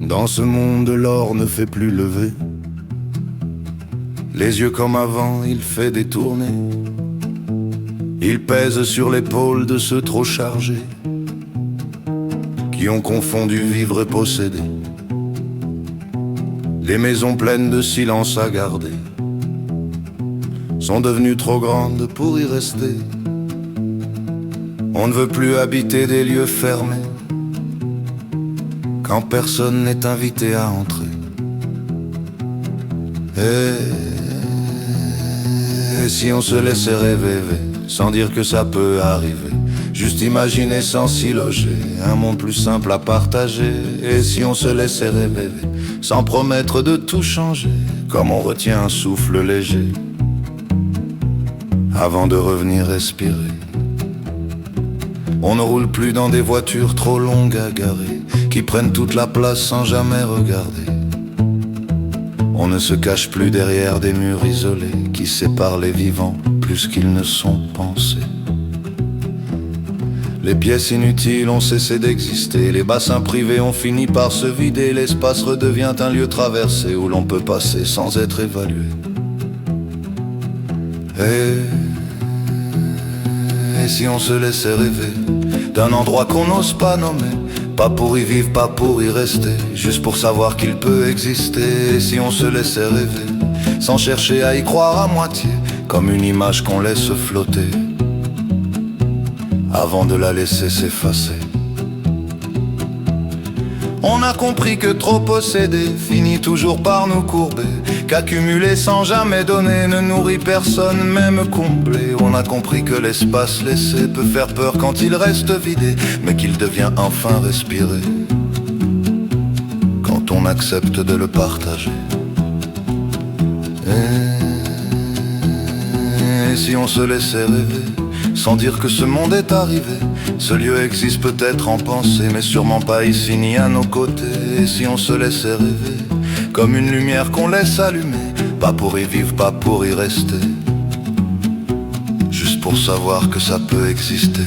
Dans ce monde, l'or ne fait plus lever. Les yeux comme avant, il fait détourner. Il pèse sur l'épaule de ceux trop chargés, qui ont confondu vivre et posséder. Les maisons pleines de silence à garder sont devenues trop grandes pour y rester. On ne veut plus habiter des lieux fermés quand personne n'est invité à entrer. Et si on se laissait rêver, sans dire que ça peut arriver, juste imaginer sans s'y loger, un monde plus simple à partager. Et si on se laissait rêver, sans promettre de tout changer, comme on retient un souffle léger avant de revenir respirer. On ne roule plus dans des voitures trop longues à garer, qui prennent toute la place sans jamais regarder. On ne se cache plus derrière des murs isolés qui séparent les vivants plus qu'ils ne sont pensés. Les pièces inutiles ont cessé d'exister, les bassins privés ont fini par se vider, l'espace redevient un lieu traversé où l'on peut passer sans être évalué. Et si on se laissait rêver d'un endroit qu'on n'ose pas nommer, pas pour y vivre, pas pour y rester, juste pour savoir qu'il peut exister. Et si on se laissait rêver sans chercher à y croire à moitié, comme une image qu'on laisse flotter avant de la laisser s'effacer. On a compris que trop posséder finit toujours par nous courber, qu'accumuler sans jamais donner ne nourrit personne, même comblé. On a compris que l'espace laissé peut faire peur quand il reste vidé, mais qu'il devient enfin respiré quand on accepte de le partager. Et si on se laissait rêver, sans dire que ce monde est arrivé, ce lieu existe peut-être en pensée, mais sûrement pas ici ni à nos côtés. Et si on se laissait rêver, comme une lumière qu'on laisse allumer, pas pour y vivre, pas pour y rester, juste pour savoir que ça peut exister.